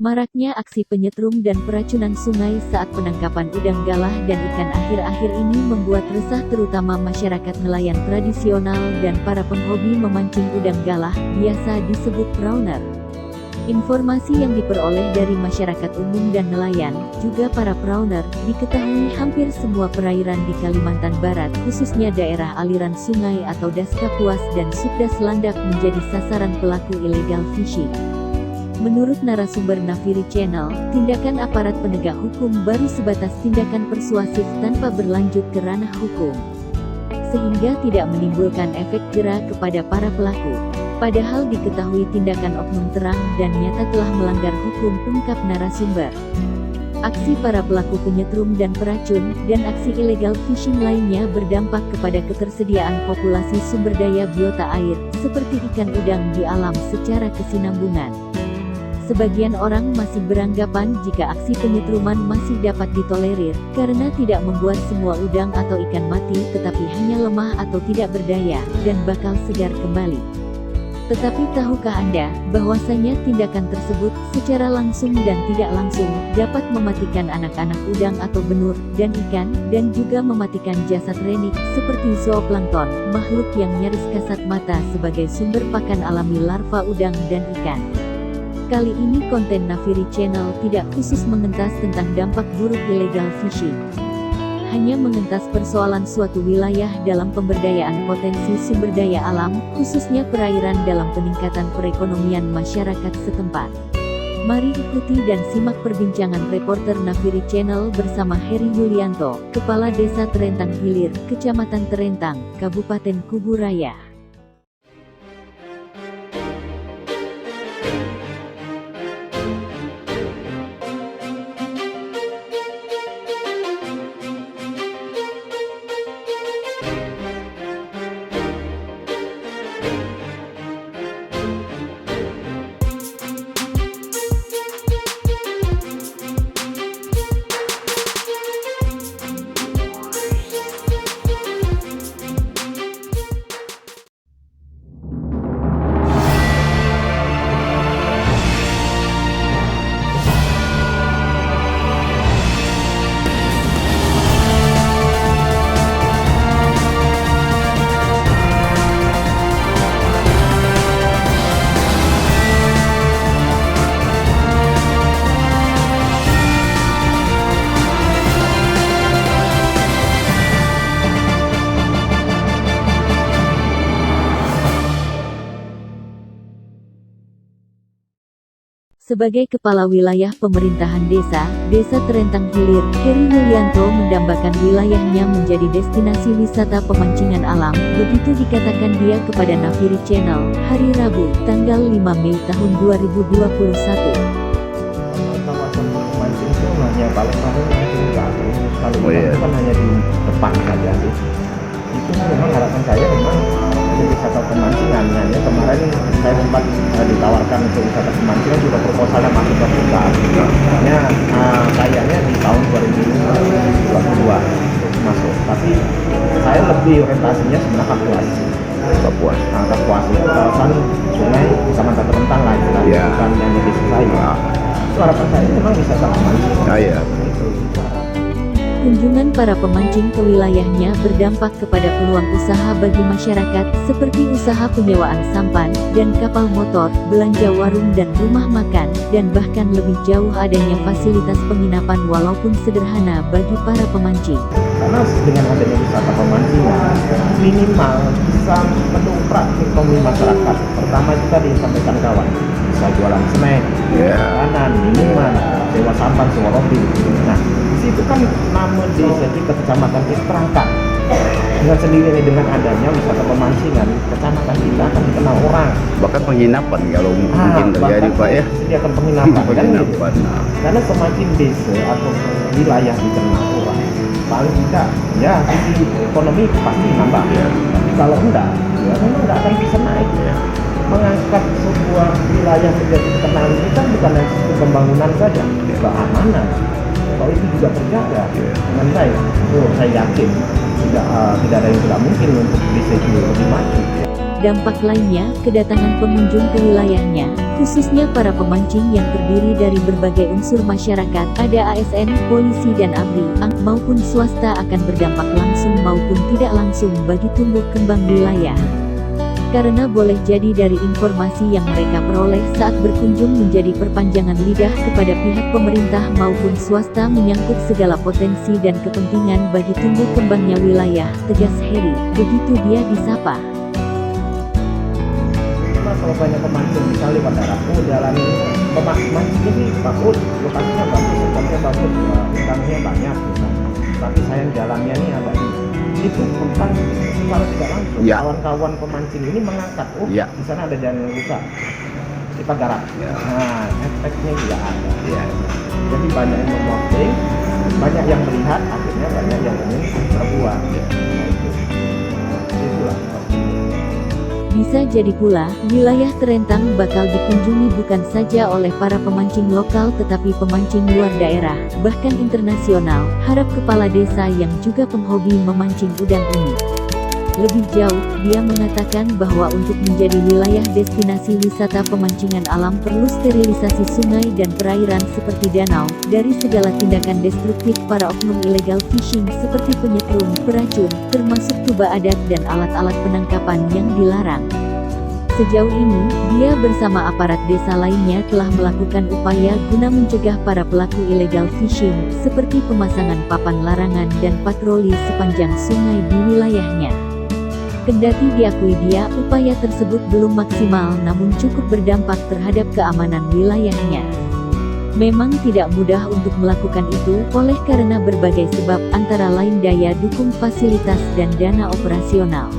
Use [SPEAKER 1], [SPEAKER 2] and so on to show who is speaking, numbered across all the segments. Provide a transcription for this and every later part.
[SPEAKER 1] Maraknya aksi penyetrum dan peracunan sungai saat penangkapan udang galah dan ikan akhir-akhir ini membuat resah terutama masyarakat nelayan tradisional dan para penghobi memancing udang galah, biasa disebut prawner. Informasi yang diperoleh dari masyarakat umum dan nelayan, juga para prawner, diketahui hampir semua perairan di Kalimantan Barat, khususnya daerah aliran sungai atau Das Kapuas dan Subdas Landak menjadi sasaran pelaku illegal fishing. Menurut narasumber Nafiri Channel, tindakan aparat penegak hukum baru sebatas tindakan persuasif tanpa berlanjut ke ranah hukum, sehingga tidak menimbulkan efek jera kepada para pelaku. Padahal diketahui tindakan oknum terang dan nyata telah melanggar hukum, ungkap narasumber. Aksi para pelaku penyetrum dan peracun, dan aksi illegal fishing lainnya berdampak kepada ketersediaan populasi sumber daya biota air, seperti ikan udang di alam secara kesinambungan. Sebagian orang masih beranggapan jika aksi penyetruman masih dapat ditolerir, karena tidak membuat semua udang atau ikan mati tetapi hanya lemah atau tidak berdaya, dan bakal segar kembali. Tetapi tahukah Anda, bahwasanya tindakan tersebut, secara langsung dan tidak langsung, dapat mematikan anak-anak udang atau benur, dan ikan, dan juga mematikan jasad renik, seperti zooplankton, makhluk yang nyaris kasat mata sebagai sumber pakan alami larva udang dan ikan. Kali ini konten Nafiri Channel tidak khusus mengentas tentang dampak buruk illegal fishing. Hanya mengentas persoalan suatu wilayah dalam pemberdayaan potensi sumber daya alam, khususnya perairan dalam peningkatan perekonomian masyarakat setempat. Mari ikuti dan simak perbincangan reporter Nafiri Channel bersama Heri Yulianto, Kepala Desa Terentang Hilir, Kecamatan Terentang, Kabupaten Kubu Raya. Sebagai Kepala Wilayah Pemerintahan Desa Terentang Hilir, Heri Yulianto mendambakan wilayahnya menjadi destinasi wisata pemancingan alam, begitu dikatakan dia kepada Nafiri Channel, hari Rabu, tanggal 5 Mei tahun 2021.
[SPEAKER 2] Kawasan pemancing itu hanya paling-paling mancing galuh, kalau itu kan hanya di depan saja sih. Itu memang harapan saya memang wisata pemancingan. Ya, kemarin saya sempat ditawarkan untuk wisata pemancingan, juga proposalnya masuk ke pusat. Kayaknya di tahun 2022 masuk. Tapi saya lebih orientasinya sebenarnya Kapuas. Kapuas itu kawasan sungai Kecamatan Terentang lah, bukan yang di desa saya. Itu harapan saya memang wisata pemancingan.
[SPEAKER 1] Kunjungan para pemancing ke wilayahnya berdampak kepada peluang usaha bagi masyarakat, seperti usaha penyewaan sampan, dan kapal motor, belanja warung dan rumah makan, dan bahkan lebih jauh adanya fasilitas penginapan walaupun sederhana bagi para pemancing.
[SPEAKER 2] Karena dengan adanya wisata pemancingan, minimal bisa mendongkrak ekonomi masyarakat. Pertama itu tadi disampaikan kawan, bisa jualan snack, makanan, minuman, sewa sampan, sewa roti. Nah, itu kan nama desa kita, kecamatan terangkat. Dengan sendirinya dengan adanya wisata pemancingan, kecamatan kita akan dikenal orang.
[SPEAKER 3] Bahkan penginapan kalau mungkin terjadi Pak ya.
[SPEAKER 2] Sediakan penginapan kan gitu. Karena semakin desa atau wilayah dikenal orang, paling tidak ya sisi ekonomi pasti nambah. Tapi kalau enggak, ya memang enggak akan bisa naik. Mengangkat sebuah wilayah menjadi terkenal ini kan bukan hanya pembangunan saja, keamanan. Kalau itu juga terjaga dengan baik, saya yakin tidak ada yang tidak mungkin untuk desa itu lebih maju.
[SPEAKER 1] Dampak lainnya, kedatangan pengunjung ke wilayahnya, khususnya para pemancing yang terdiri dari berbagai unsur masyarakat, ada ASN, polisi dan ABRI, maupun swasta akan berdampak langsung maupun tidak langsung bagi tumbuh kembang wilayah. Karena boleh jadi dari informasi yang mereka peroleh saat berkunjung menjadi perpanjangan lidah kepada pihak pemerintah maupun swasta menyangkut segala potensi dan kepentingan bagi tumbuh kembangnya wilayah, tegas Heri. Begitu dia disapa.
[SPEAKER 2] Kalau banyak pemancing misalnya lewat daerahku jalan pemancing ini bagus, lokasinya bagus, spotnya bagus, ikannya banyak misalnya. Tapi sayang jalannya ini agak itu tentang secara tidak langsung kawan-kawan pemancing ini mengangkat, di sana ada jalan yang rusak, kita garap. Nah, efeknya juga ada. Jadi banyak yang memposting, banyak yang melihat, akhirnya banyak yang ingin berbuat. Itulah.
[SPEAKER 1] Bisa jadi pula, wilayah terentang bakal dikunjungi bukan saja oleh para pemancing lokal tetapi pemancing luar daerah, bahkan internasional, harap kepala desa yang juga penghobi memancing udang ini. Lebih jauh, dia mengatakan bahwa untuk menjadi wilayah destinasi wisata pemancingan alam perlu sterilisasi sungai dan perairan seperti danau, dari segala tindakan destruktif para oknum illegal fishing seperti penyetrum, peracun, termasuk tuba adat dan alat-alat penangkapan yang dilarang. Sejauh ini, dia bersama aparat desa lainnya telah melakukan upaya guna mencegah para pelaku illegal fishing, seperti pemasangan papan larangan dan patroli sepanjang sungai di wilayahnya. Kendati diakui dia, upaya tersebut belum maksimal namun cukup berdampak terhadap keamanan wilayahnya. Memang tidak mudah untuk melakukan itu, oleh karena berbagai sebab, antara lain daya dukung fasilitas dan dana operasional.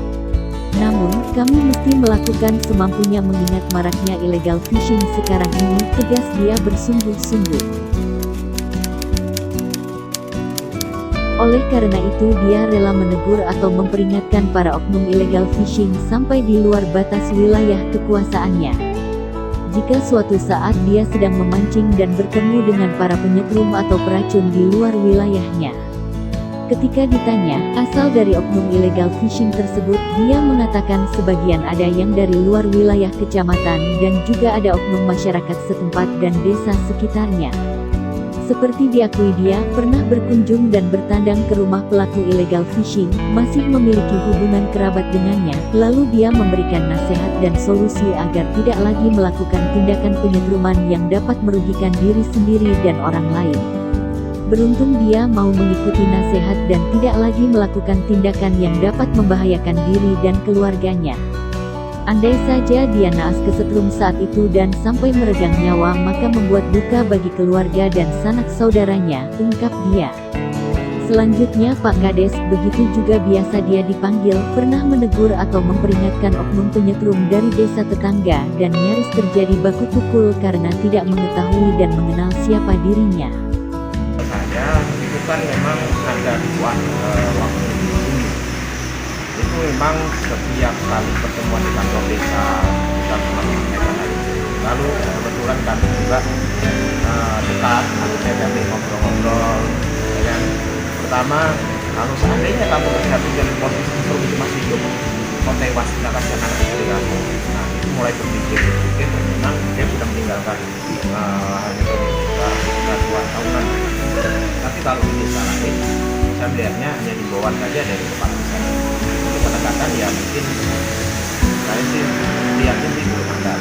[SPEAKER 1] Namun, kami mesti melakukan semampunya mengingat maraknya illegal fishing sekarang ini, tegas dia bersungguh-sungguh. Oleh karena itu dia rela menegur atau memperingatkan para oknum illegal fishing sampai di luar batas wilayah kekuasaannya. Jika suatu saat dia sedang memancing dan bertemu dengan para penyetrum atau peracun di luar wilayahnya. Ketika ditanya asal dari oknum illegal fishing tersebut, dia mengatakan sebagian ada yang dari luar wilayah kecamatan dan juga ada oknum masyarakat setempat dan desa sekitarnya. Seperti diakui dia pernah berkunjung dan bertandang ke rumah pelaku illegal fishing, masih memiliki hubungan kerabat dengannya, lalu dia memberikan nasihat dan solusi agar tidak lagi melakukan tindakan penyetruman yang dapat merugikan diri sendiri dan orang lain. Beruntung dia mau mengikuti nasihat dan tidak lagi melakukan tindakan yang dapat membahayakan diri dan keluarganya. Andai saja dia naas kesetrum saat itu dan sampai meregang nyawa maka membuat duka bagi keluarga dan sanak saudaranya, ungkap dia. Selanjutnya Pak Kades, begitu juga biasa dia dipanggil, pernah menegur atau memperingatkan oknum penyetrum dari desa tetangga dan nyaris terjadi baku pukul karena tidak mengetahui dan mengenal siapa dirinya.
[SPEAKER 2] Saya itu kan memang ada waktu itu memang setiap kali pertemuan di kantor desa kita pernah menyampaikan hal itu. Lalu kebetulan kami juga dekat, akhirnya kami ngobrol-ngobrol. Dan pertama, kalau seandainya kamu melihat dari posisi itu masih hidup, kau tewas, tidak kasihan anak istri kamu. Nah itu mulai berpikir memang dia sudah meninggalkan lahan itu sudah 2 tahunan. Tapi kalau di desa lain, saya melihatnya hanya dibawa saja dari kepala desa. Pendekatan ya mungkin saya sih lihatnya sih belum ada,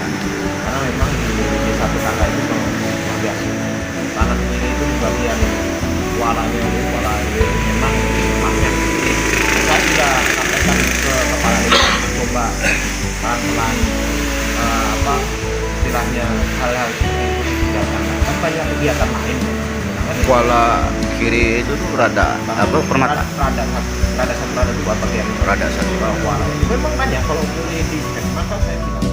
[SPEAKER 2] karena memang di desa tetangga itu luar biasa. Tanah kiri itu di bagian walanya memang emasnya. Saya sudah sampaikan ke kepala desa coba pelan-pelan istilahnya hal-hal seperti itu ditinggalkan. Kan banyak kegiatan lain.
[SPEAKER 3] Kuala kiri itu tuh rada permata.
[SPEAKER 2] Rada 2 bagian.
[SPEAKER 3] Rada 1.
[SPEAKER 2] Memang banyak kalau boleh di maka saya bilang.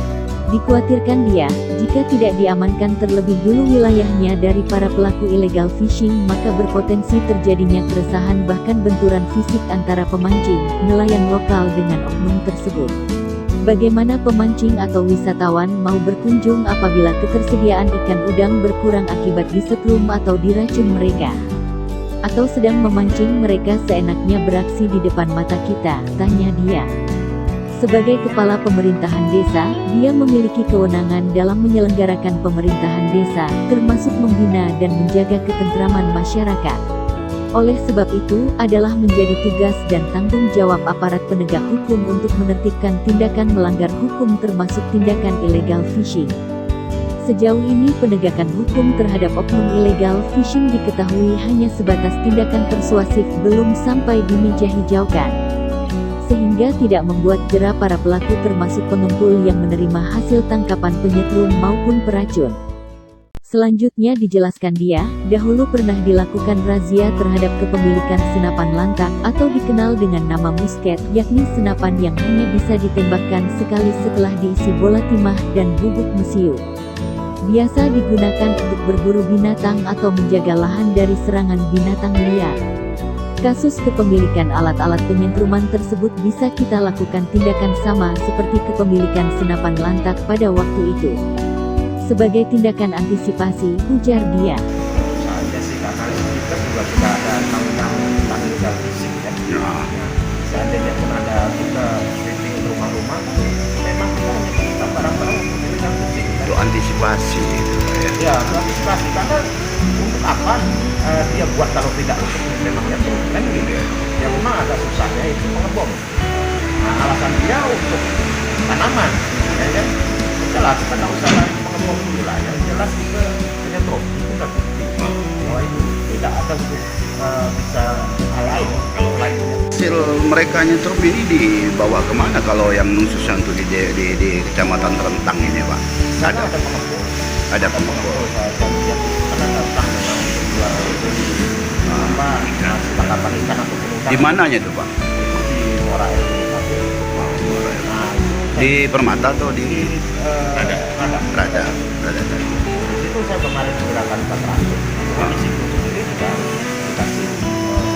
[SPEAKER 1] Dikhawatirkan dia, jika tidak diamankan terlebih dulu wilayahnya dari para pelaku illegal fishing maka berpotensi terjadinya keresahan bahkan benturan fisik antara pemancing, nelayan lokal dengan oknum tersebut. Bagaimana pemancing atau wisatawan mau berkunjung apabila ketersediaan ikan udang berkurang akibat disetrum atau diracun mereka? Atau sedang memancing mereka seenaknya beraksi di depan mata kita, tanya dia. Sebagai kepala pemerintahan desa, dia memiliki kewenangan dalam menyelenggarakan pemerintahan desa, termasuk membina dan menjaga ketentraman masyarakat. Oleh sebab itu, adalah menjadi tugas dan tanggung jawab aparat penegak hukum untuk menertibkan tindakan melanggar hukum termasuk tindakan illegal fishing. Sejauh ini penegakan hukum terhadap oknum illegal fishing diketahui hanya sebatas tindakan persuasif, belum sampai dimeja hijaukan. Sehingga tidak membuat jera para pelaku termasuk pengumpul yang menerima hasil tangkapan penyetrum maupun peracun. Selanjutnya dijelaskan dia, dahulu pernah dilakukan razia terhadap kepemilikan senapan lantak atau dikenal dengan nama musket, yakni senapan yang hanya bisa ditembakkan sekali setelah diisi bola timah dan bubuk mesiu. Biasa digunakan untuk berburu binatang atau menjaga lahan dari serangan binatang liar. Kasus kepemilikan alat-alat penyentruman tersebut bisa kita lakukan tindakan sama seperti kepemilikan senapan lantak pada waktu itu. Sebagai tindakan antisipasi, ujar dia.
[SPEAKER 2] Saja sih, karena kita juga tidak ada undang-undang tentang illegal fishing kan. Seandainya pun ada kita sweeping rumah-rumah, memang kita hanya menyita barang-barang untuk illegal fishing.
[SPEAKER 3] Untuk antisipasi gitu ya.
[SPEAKER 2] Ya, untuk antisipasi, karena untuk apa dia buat kalau tidak untuk memang itu kan gitu. Ya memang agak susahnya itu pengebom. Nah, alasan dia untuk tanaman, ya kan? Jelas, kita nggak usah lagi pengebom dulu lah. Yang jelas kita penyetrum itu udah bukti bahwa itu tidak ada untuk bisa hal lain kalau lainnya.
[SPEAKER 3] Hasil mereka nyetrum ini dibawa kemana kalau yang khususnya untuk di Kecamatan Rentang ini, Pak?
[SPEAKER 2] Ada pengepul.
[SPEAKER 3] Ada pengepul.
[SPEAKER 2] Saya lihat ada datang memang untuk jual tangkapan ikan atau penungkap.
[SPEAKER 3] Di mananya tuh, Pak?
[SPEAKER 2] Di Muara Enim.
[SPEAKER 3] Di Permata atau di Rada.
[SPEAKER 2] Itu saya kemarin menggunakan terakhir. Di situ sendiri juga dikasih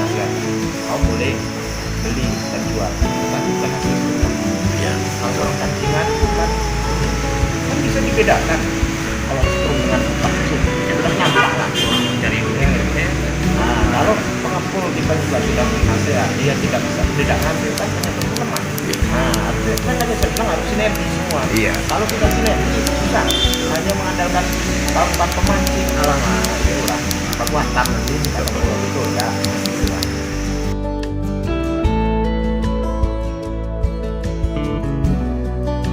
[SPEAKER 2] nasihat. Kau boleh beli dan jual, tapi bukan hasil semua.
[SPEAKER 3] Ya.
[SPEAKER 2] Kalau orang kancingan kan bisa dibedakan. Kalau setrum dengan vaksin, sudah nyampak lah. Jadi nah, kalau pengepul kita juga sudah nasihat, dia tidak bisa tidak ngambil kan ternyata lemah. Nah, artinya kan tadi saya bilang harus sinergi semua.
[SPEAKER 3] Iya.
[SPEAKER 2] Kalau kita sinergi susah, hanya mengandalkan kawan pemancing alamat itulah kekuatan nanti kalau betul ya. Itulah.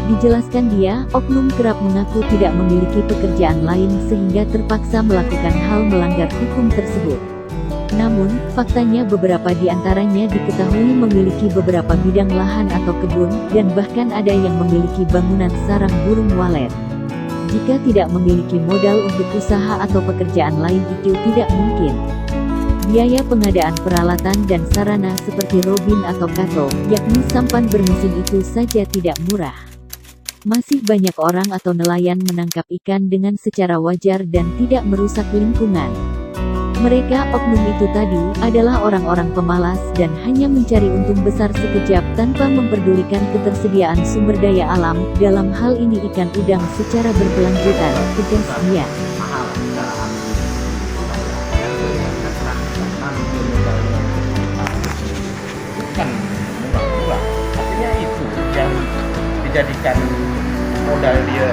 [SPEAKER 1] Dijelaskan dia, oknum kerap mengaku tidak memiliki pekerjaan lain sehingga terpaksa melakukan hal melanggar hukum tersebut. Namun, faktanya beberapa di antaranya diketahui memiliki beberapa bidang lahan atau kebun, dan bahkan ada yang memiliki bangunan sarang burung walet. Jika tidak memiliki modal untuk usaha atau pekerjaan lain itu tidak mungkin. Biaya pengadaan peralatan dan sarana seperti robin atau kato, yakni sampan bermesin itu saja tidak murah. Masih banyak orang atau nelayan menangkap ikan dengan secara wajar dan tidak merusak lingkungan. Mereka, oknum itu tadi, adalah orang-orang pemalas dan hanya mencari untung besar sekejap tanpa memperdulikan ketersediaan sumber daya alam, dalam hal ini ikan udang secara berkelanjutan, tegas dia.
[SPEAKER 2] Mahal secara bukan murah. Artinya itu yang dijadikan modal dia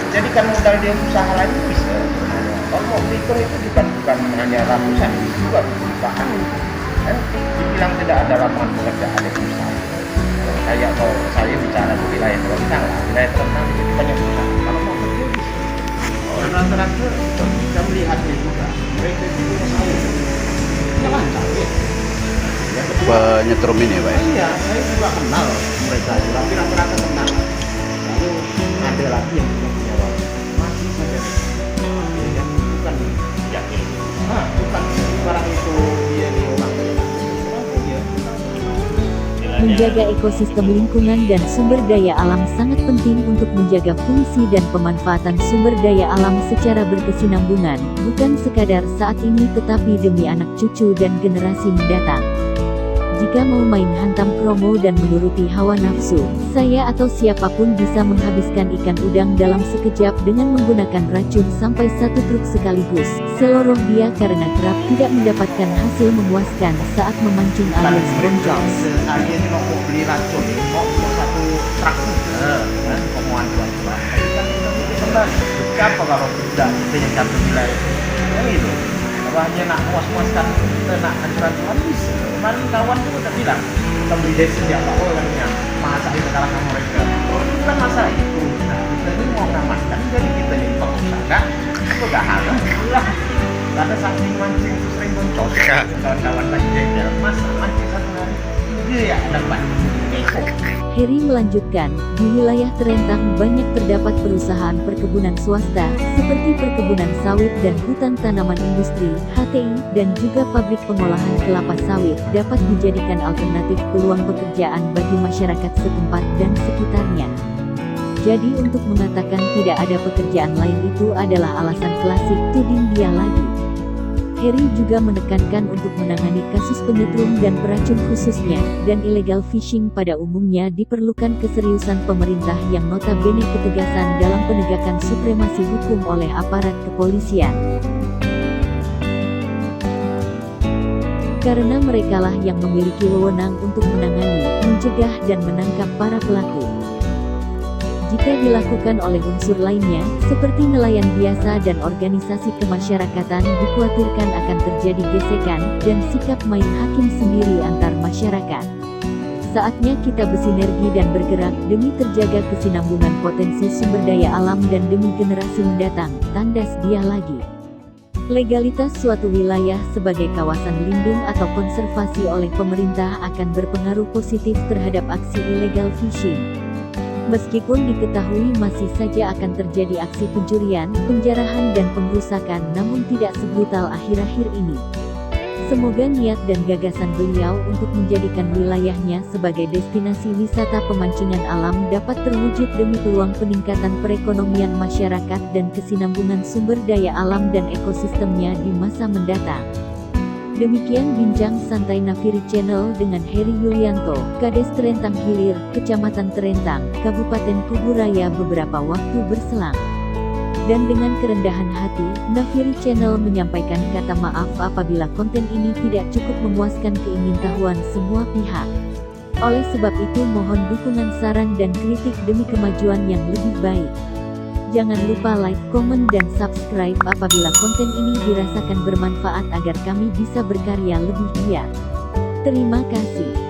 [SPEAKER 2] jadikan modal dia usaha lain bisa. Kalau mau pikir itu bukan hanya ratusan, itu juga jutaan. Kan dibilang tidak ada lapangan pekerjaan yang usaha. Kalau saya bicara di wilayah Rentang lah, wilayah Rentang itu banyak usaha. Kalau mau kerja bisa. Dan rata-rata kita melihatnya juga, mereka itu punya sawit. Jangan sawit.
[SPEAKER 3] Penyetrum ini, Pak?
[SPEAKER 2] Iya, saya juga kenal mereka, tapi rata-rata kenal. Lalu ada lagi yang punya warung, masih saja. Bukan yakin. Bukan barang itu dia nih orang.
[SPEAKER 1] Menjaga ekosistem lingkungan dan sumber daya alam sangat penting untuk menjaga fungsi dan pemanfaatan sumber daya alam secara berkesinambungan, bukan sekadar saat ini tetapi demi anak cucu dan generasi mendatang. Jika mau main hantam kromo dan menuruti hawa nafsu, saya atau siapapun bisa menghabiskan ikan udang dalam sekejap dengan menggunakan racun sampai 1 truk sekaligus. Seloroh dia karena kerap tidak mendapatkan hasil memuaskan saat memancing alias boncos.
[SPEAKER 2] Saya ini mau beli racun, mau satu truk juga kan pemuan tua-tua. Tapi kan kita mikir kembali. Siapa kalau tidak kita yang satu wilayah yang itu? Kalau hanya nak muas-muaskan kita nak aturan Tuhan bisa. Kemarin kawan itu udah bilang kita beli desa siapa orangnya masa kita kalahkan mereka. Oh itu bukan masa itu. Nah kita ini mau ngamankan jadi kita ini pengusaha. Itu gak halal lah. Karena saking mancing itu sering boncos. Kawan-kawan lagi jejer masa mancing satu hari dia ya dapat.
[SPEAKER 1] Heri melanjutkan, di wilayah Terentang banyak terdapat perusahaan perkebunan swasta, seperti perkebunan sawit dan hutan tanaman industri, HTI, dan juga pabrik pengolahan kelapa sawit, dapat dijadikan alternatif peluang pekerjaan bagi masyarakat setempat dan sekitarnya. Jadi untuk mengatakan tidak ada pekerjaan lain itu adalah alasan klasik, tuding dia lagi. Heri juga menekankan untuk menangani kasus penyetrum dan peracun khususnya, dan illegal fishing pada umumnya diperlukan keseriusan pemerintah yang notabene ketegasan dalam penegakan supremasi hukum oleh aparat kepolisian. Karena merekalah yang memiliki wewenang untuk menangani, mencegah dan menangkap para pelaku. Jika dilakukan oleh unsur lainnya, seperti nelayan biasa dan organisasi kemasyarakatan, dikhawatirkan akan terjadi gesekan, dan sikap main hakim sendiri antar masyarakat. Saatnya kita bersinergi dan bergerak, demi terjaga kesinambungan potensi sumber daya alam dan demi generasi mendatang, tandas dia lagi. Legalitas suatu wilayah sebagai kawasan lindung atau konservasi oleh pemerintah akan berpengaruh positif terhadap aksi illegal fishing. Meskipun diketahui masih saja akan terjadi aksi pencurian, penjarahan dan pengrusakan, namun tidak sebrutal akhir-akhir ini. Semoga niat dan gagasan beliau untuk menjadikan wilayahnya sebagai destinasi wisata pemancingan alam dapat terwujud demi peluang peningkatan perekonomian masyarakat dan kesinambungan sumber daya alam dan ekosistemnya di masa mendatang. Demikian bincang santai Nafiri Channel dengan Heri Yulianto, Kades Terentang Hilir, Kecamatan Terentang, Kabupaten Kuburaya beberapa waktu berselang. Dan dengan kerendahan hati, Nafiri Channel menyampaikan kata maaf apabila konten ini tidak cukup memuaskan keingintahuan semua pihak. Oleh sebab itu mohon dukungan saran dan kritik demi kemajuan yang lebih baik. Jangan lupa like, komen, dan subscribe apabila konten ini dirasakan bermanfaat agar kami bisa berkarya lebih giat. Terima kasih.